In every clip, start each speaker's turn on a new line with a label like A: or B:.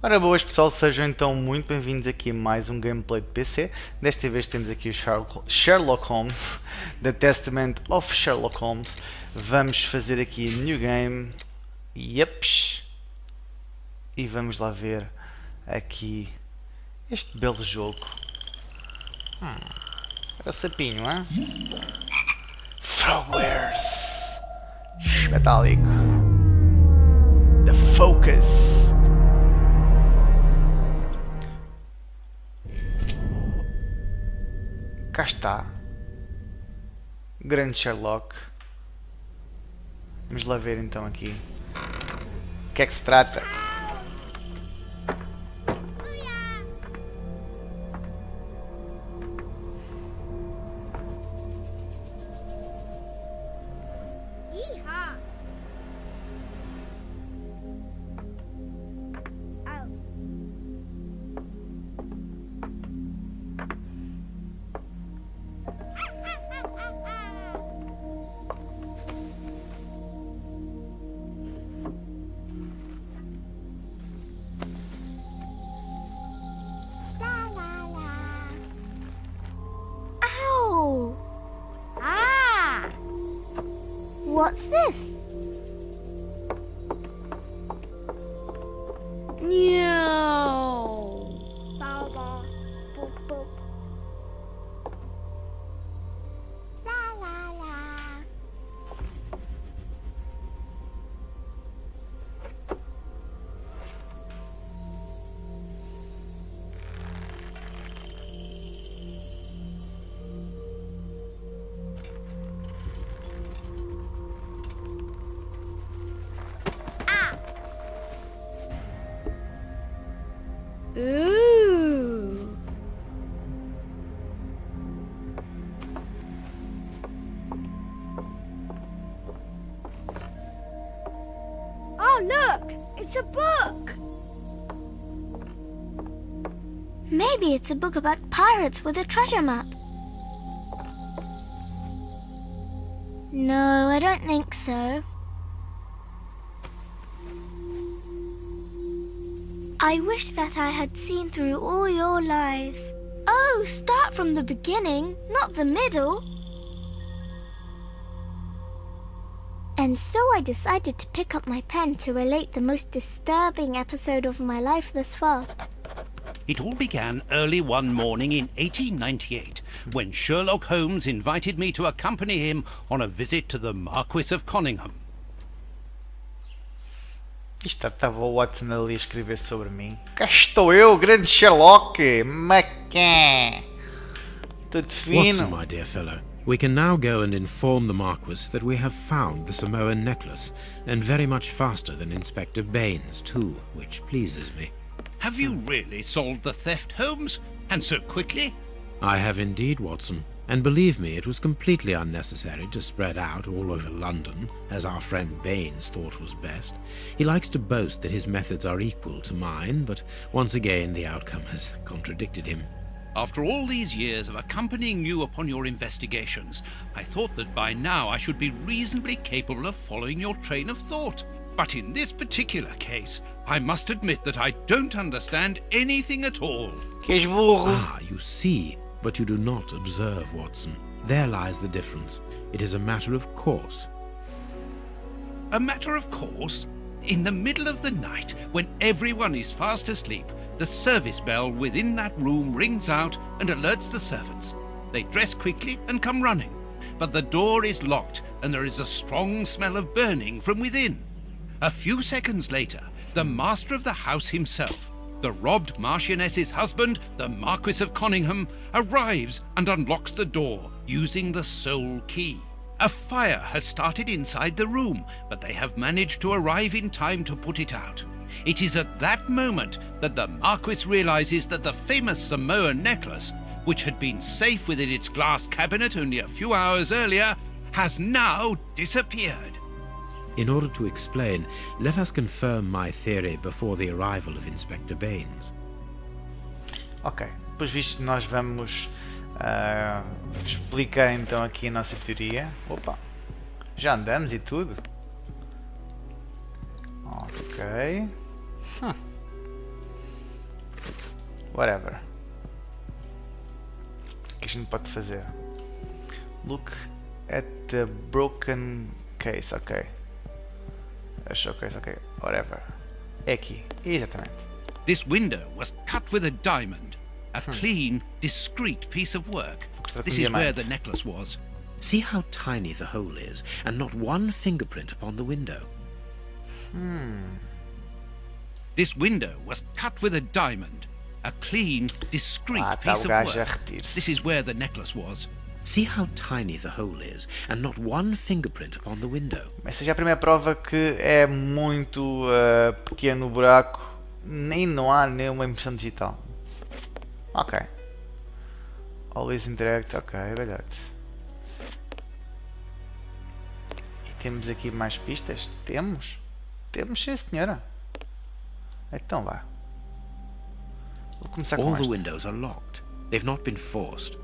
A: Ora boas pessoal, sejam então muito bem-vindos aqui a mais um gameplay de PC. Desta vez temos aqui o Sherlock Holmes, The Testament of Sherlock Holmes. Vamos fazer aqui New Game, yeps, e vamos lá ver aqui este belo jogo. É o sapinho, hein? Throwwares, metálico, The Focus. Cá está, grande Sherlock. Vamos lá ver então aqui o que é que se trata.
B: What's this? No. Baba, boop, boop. La la la. Ooh. Oh, look! It's a book! Maybe it's a book about pirates with a treasure map. No, I don't think so. I wish that I had seen through all your lies. Oh, start from the beginning, not the middle. And so I decided to pick up my pen to relate the most disturbing episode of my life thus far.
C: It all began early one morning in 1898, when Sherlock Holmes invited me to accompany him on a visit to the Marquis of Conyngham.
A: Estava o Watson ali a escrever sobre mim. Cá estou eu, grande Sherlock! Macã! Tudo fino.
D: Watson, my dear fellow, we can now go and inform the Marquis that we have found the Samoan necklace, and very much faster than Inspector Baines, too, which pleases me.
C: Have you really solved the theft, Holmes? And so quickly?
D: I have indeed, Watson. And believe me, it was completely unnecessary to spread out all over London, as our friend Baines thought was best. He likes to boast that his methods are equal to mine, but once again the outcome has contradicted him.
C: After all these years of accompanying you upon your investigations, I thought that by now I should be reasonably capable of following your train of thought. But in this particular case, I must admit that I don't understand anything at all.
A: Que és burro.
D: Ah, you see. But you do not observe, Watson. There lies the difference. It is a matter of course.
C: A matter of course? In the middle of the night, when everyone is fast asleep, the service bell within that room rings out and alerts the servants. They dress quickly and come running, but the door is locked and there is a strong smell of burning from within. A few seconds later, the master of the house himself, the robbed Marchioness's husband, the Marquis of Conyngham, arrives and unlocks the door using the sole key. A fire has started inside the room, but they have managed to arrive in time to put it out. It is at that moment that the Marquis realizes that the famous Samoan necklace, which had been safe within its glass cabinet only a few hours earlier, has now disappeared.
D: In order to explain, let us confirm my theory before the arrival of Inspector Baines.
A: Ok, depois visto nós vamos explicar então aqui a nossa teoria. Opa, já andamos e tudo. Ok. Whatever. O que a gente pode fazer? Look at the broken case, ok. A showcase, ok. Whatever. É aqui, exatamente.
C: This window was cut with a diamond. A clean, discreet piece of work. This is where the necklace was.
D: See how tiny the hole is, and not one fingerprint upon the window.
C: This window was cut with a diamond. A clean, discreet piece of work. This is where the necklace was.
D: See how tiny the hole is, and not one fingerprint upon the window.
A: Essa já é a primeira prova que é muito pequeno o buraco, nem não há nenhuma impressão digital. Ok. Always interact, ok, é verdade. E temos aqui mais pistas? Temos? Temos, sim senhora. Então vá. Vou começar com
D: All the
A: esta.
D: windows are locked. They've not been forced.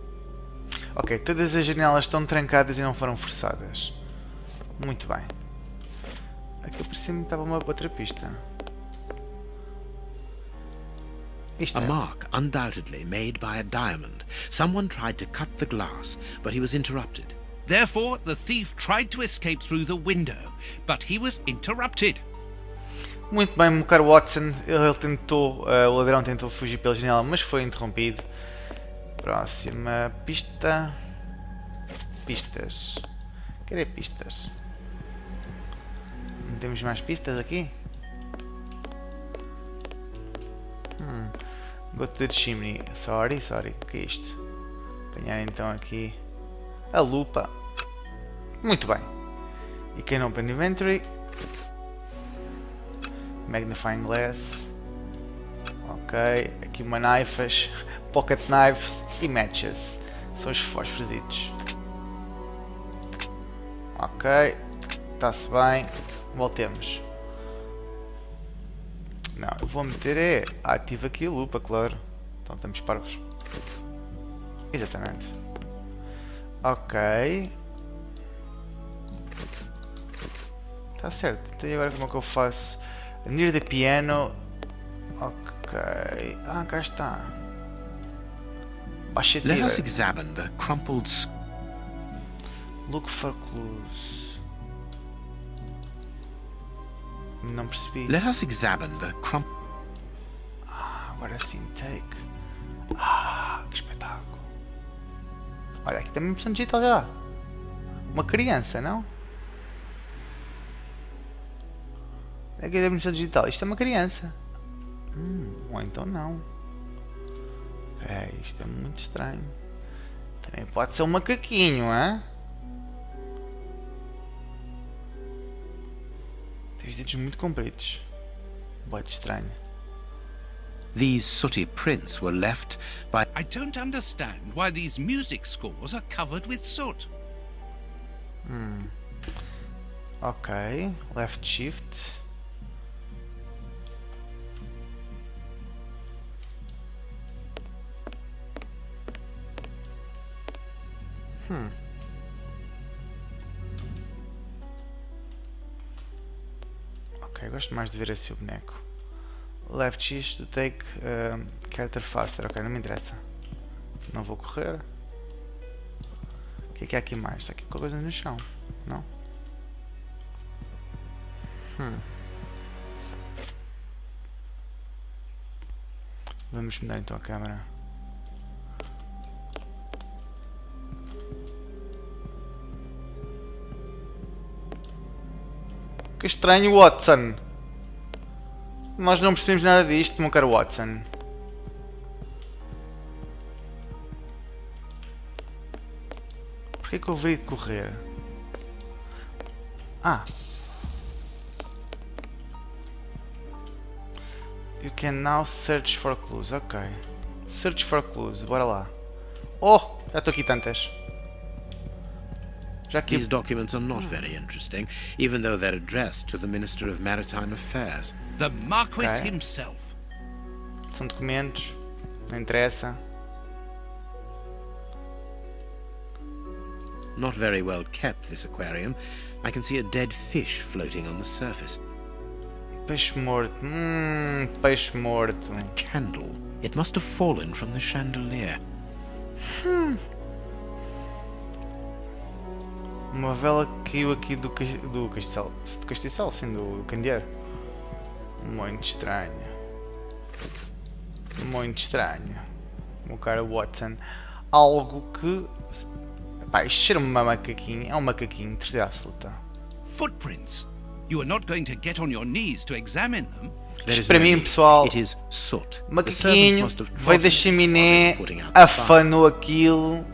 A: Ok, todas as janelas estão trancadas e não foram forçadas. Muito bem. Aqui por cima estava uma outra pista. Isto
D: A
A: é.
D: mark undoubtedly made by a diamond. Someone tried to cut the glass, but he was interrupted.
C: Therefore, the thief tried to escape through the window, but he was interrupted.
A: Muito bem, meu caro Watson. Ele tentou, o ladrão tentou fugir pela janela, mas foi interrompido. Próxima pista. Pistas. Quero pistas. Não temos mais pistas aqui? Go to the chimney. Sorry. O que é isto? Apanhar então aqui a lupa. Muito bem. E quem não open inventory? Magnifying glass. Ok. Aqui uma naifas. Pocket knives e matches. São os fósforositos. Ok. Está-se bem. Voltemos. Não, eu vou meter ativo aqui a lupa, claro. Então estamos parvos. Exatamente. Ok. Está certo. Então e agora como é que eu faço? Near the piano. Ok. Ah, cá está. Baixa
D: Let us
A: tira.
D: examine the crumpled
A: Look for clues. Não percebi.
D: Let us examine the
A: Agora sim, take. Que espetáculo. Olha, aqui tem uma impressão digital já. Uma criança, não? Aqui tem uma impressão digital. Isto é uma criança. Ou então não. Isto é muito estranho. Também pode ser um macaquinho, hein? Tem os dedos muito compridos. Pode estranho.
D: These sooty prints were left by...
C: I don't understand why these music scores are covered with soot.
A: Ok. Left shift. Ok, gosto mais de ver assim o boneco. Left shift to take character faster. Ok, não me interessa. Não vou correr. O que é que há aqui mais? Está aqui qualquer coisa no chão. Não? Vamos mudar então a câmera. Que estranho, Watson. Nós não percebemos nada disto, meu caro Watson. Porquê que eu haveria de correr? You can now search for clues. Ok. Search for clues. Bora lá. Oh! Já estou aqui tantas. Já aqui...
D: These documents are not very interesting, even though they're addressed to the Minister of Maritime Affairs.
C: The Marquis
A: Okay.
C: himself.
A: São documentos. Não interessa.
D: Not very well kept, this aquarium. I can see a dead fish floating on the surface.
A: Peixe morto. Peixe morto.
D: Candle. It must have fallen from the chandelier.
A: Uma vela que caiu aqui do castiçal. Do castiçal, sim, do candeeiro. Muito estranho. Muito estranho. O cara Watson. Algo que... Pá, isto cheira uma macaquinho. É um macaquinho, de certeza absoluta.
C: Footprints. You are not going to get on your knees to examine them.
D: There is
A: Isto para
D: no
A: mim,
D: need.
A: pessoal,
D: It is soot. The servants
A: macaquinho
D: must have
A: veio
D: trodden
A: da
D: it
A: chaminé,
D: while putting out the fire.
A: afanou aquilo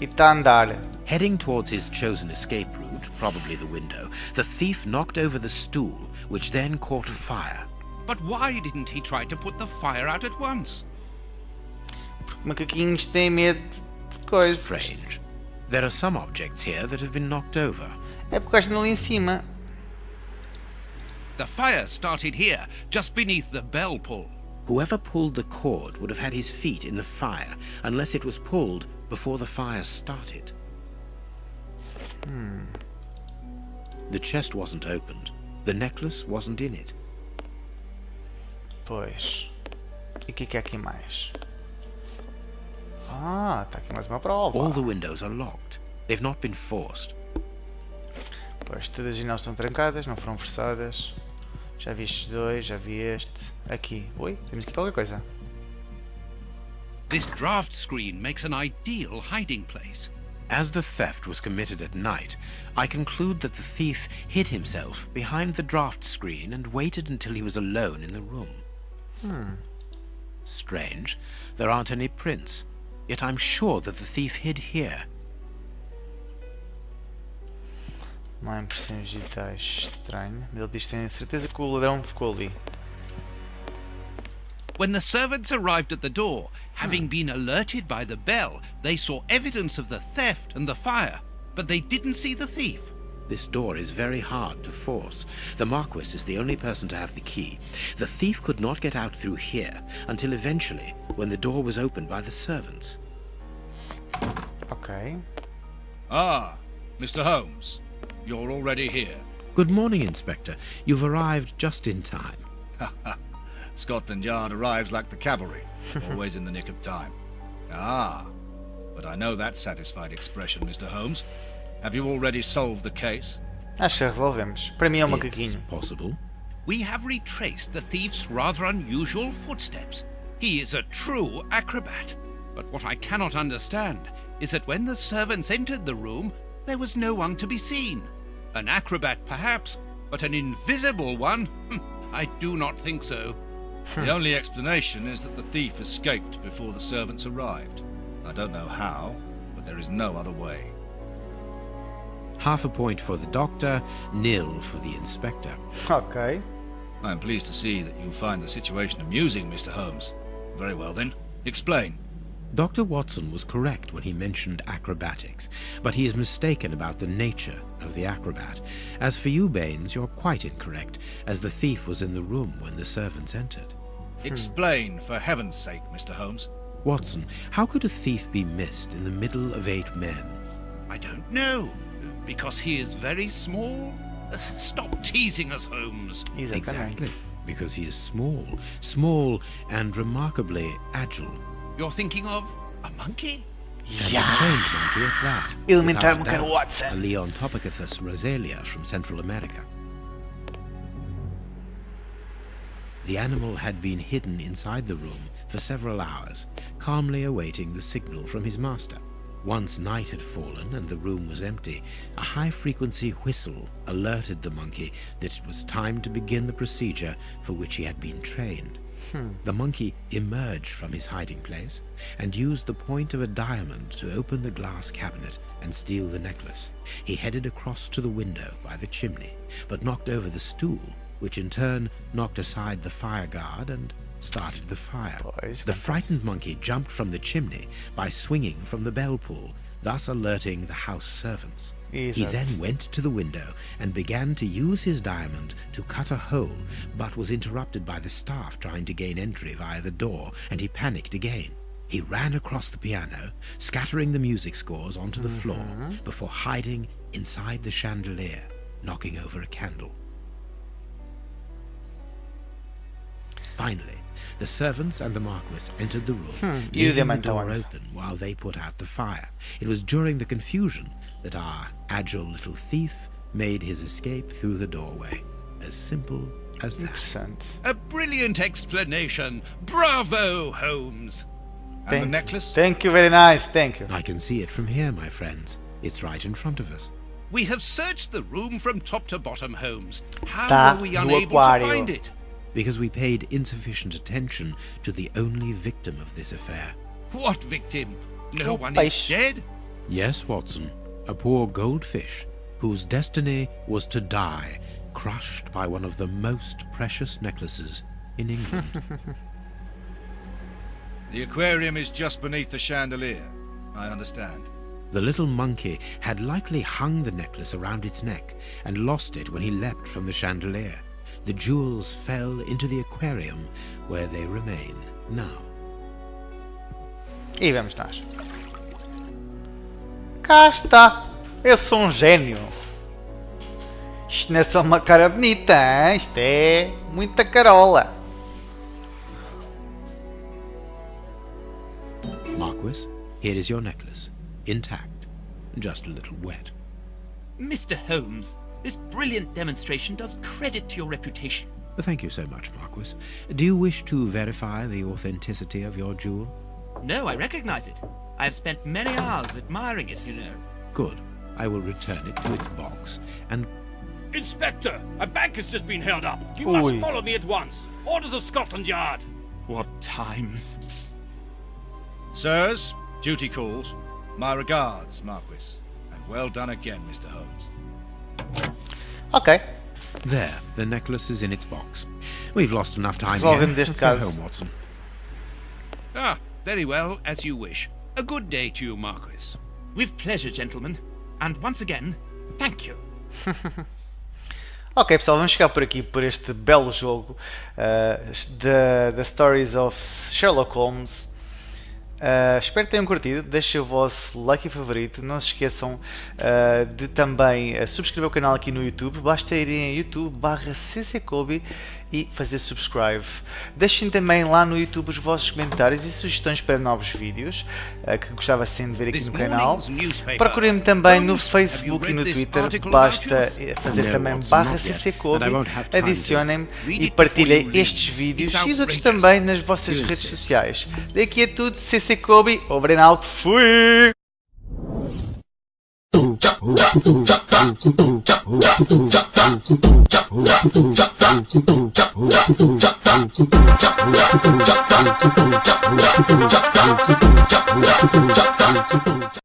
A: e está a andar.
D: Heading towards his chosen escape route, probably the window, the thief knocked over the stool, which then caught fire.
C: But why didn't he try to put the fire out at once?
A: Macaquinhos têm medo de coisas.
D: Strange. There are some objects here that have been knocked over.
A: É porque estão ali em cima.
C: The fire started here, just beneath the bell pull.
D: Whoever pulled the cord would have had his feet in the fire, unless it was pulled before the fire started. The chest wasn't opened. The necklace wasn't in it.
A: Pois. E o que é aqui mais? Ah, está aqui mais uma prova.
D: All the windows are locked. They've not been forced.
A: Pois, todas as janelas estão trancadas, não foram forçadas. Já vi estes dois, já vi este. Aqui. Oi, temos aqui qualquer coisa.
C: This draft screen makes an ideal hiding place.
D: As the theft was committed at night, I conclude that the thief hid himself behind the draft screen and waited until he was alone in the room. Strange. There aren't any prints. Yet I'm sure that the thief hid here.
A: Não há impressões digitais. Estranho. Ele diz que tem certeza que o ladrão ficou ali.
C: When the servants arrived at the door, having been alerted by the bell, they saw evidence of the theft and the fire, but they didn't see the thief.
D: This door is very hard to force. The Marquis is the only person to have the key. The thief could not get out through here until eventually, when the door was opened by the servants.
A: Ok.
E: Ah, Mr. Holmes, you're already here.
D: Good morning, Inspector. You've arrived just in time.
E: Scotland Yard arrives like the cavalry, always in the nick of time. Ah, but I know that satisfied expression, Mr. Holmes. Have you already solved the case?
A: Acho que já resolvemos. Para mim é um
D: It's
A: macaquinho.
D: possible.
C: We have retraced the thief's rather unusual footsteps. He is a true acrobat. But what I cannot understand is that when the servants entered the room, there was no one to be seen. An acrobat, perhaps, but an invisible one? I do not think so.
E: The only explanation is that the thief escaped before the servants arrived. I don't know how, but there is no other way.
D: Half a point for the doctor, nil for the inspector.
A: Ok.
E: I am pleased to see that you find the situation amusing, Mr. Holmes. Very well then, explain.
D: Dr. Watson was correct when he mentioned acrobatics, but he is mistaken about the nature of the acrobat. As for you, Baines, you're quite incorrect, as the thief was in the room when the servants entered.
E: Explain, for heaven's sake, Mr. Holmes.
D: Watson, how could a thief be missed in the middle of 8 men?
C: I don't know. Because he is very small? Stop teasing us, Holmes.
A: Exatamente.
D: Exactly, because he is small and remarkably agile.
C: You're thinking of a monkey?
D: And a trained monkey at that.
A: Elementar
D: without a
A: monkey
D: doubt,
A: Watson.
D: A Leontopicus rosalia from Central America. The animal had been hidden inside the room for several hours, calmly awaiting the signal from his master. Once night had fallen and the room was empty, a high-frequency whistle alerted the monkey that it was time to begin the procedure for which he had been trained. The monkey emerged from his hiding place and used the point of a diamond to open the glass cabinet and steal the necklace. He headed across to the window by the chimney, but knocked over the stool which in turn knocked aside the fire guard and started the fire. The frightened monkey jumped from the chimney by swinging from the bell pull, thus alerting the house servants. He then went to the window and began to use his diamond to cut a hole, but was interrupted by the staff trying to gain entry via the door, and he panicked again. He ran across the piano, scattering the music scores onto the floor before hiding inside the chandelier, knocking over a candle. Finally, the servants and the Marquis entered the room, leaving the door open while they put out the fire. It was during the confusion that our agile little thief made his escape through the doorway. As simple as that.
C: A brilliant explanation. Bravo, Holmes.
E: And the necklace?
A: Thank you, very nice, thank you.
D: I can see it from here, my friends. It's right in front of us.
C: We have searched the room from top to bottom, Holmes. How were we unable to find it?
D: Because we paid insufficient attention to the only victim of this affair.
C: What victim? No one is dead?
D: Yes, Watson. A poor goldfish whose destiny was to die, crushed by one of the most precious necklaces in England.
E: The aquarium is just beneath the chandelier. I understand.
D: The little monkey had likely hung the necklace around its neck and lost it when he leapt from the chandelier. The jewels fell into the aquarium, where they remain now.
A: E vamos nós. Cá está. Eu sou um gênio. Isto não é só uma cara bonita, hein? Isto é muita carola.
D: Marquis, here is your necklace, intact, just a little wet.
F: Mr. Holmes, this brilliant demonstration does credit to your reputation.
D: Thank you so much, Marquis. Do you wish to verify the authenticity of your jewel?
F: No, I recognize it. I have spent many hours admiring it, you know.
D: Good. I will return it to its box and...
G: Inspector, a bank has just been held up. You must follow me at once. Orders of Scotland Yard.
F: What times?
E: Sirs, duty calls. My regards, Marquis. And well done again, Mr. Holmes.
A: Ok.
D: There, the necklace is in its box. We've lost enough time
A: Resolvemos
D: here.
A: este
D: Let's go
A: caso.
D: home, Watson.
C: Ah, very well, as you wish. A good day to you, Marquis.
F: With pleasure, gentlemen. And once again, thank you.
A: Ok, pessoal, vamos ficar por aqui por este belo jogo The Stories of Sherlock Holmes. Espero que tenham curtido. Deixem o vosso like e favorito. Não se esqueçam de também subscrever o canal aqui no YouTube. Basta irem a youtube.com/ccKoBi e fazer subscribe. Deixem também lá no YouTube os vossos comentários e sugestões para novos vídeos que gostava sempre de ver aqui no canal. Procurem-me também no Facebook e no Twitter. Basta fazer também /ccKoBi. Adicionem-me e partilhem estes vídeos e os outros também nas vossas redes sociais. Daqui é tudo. ccKoBi, over and out. Fui!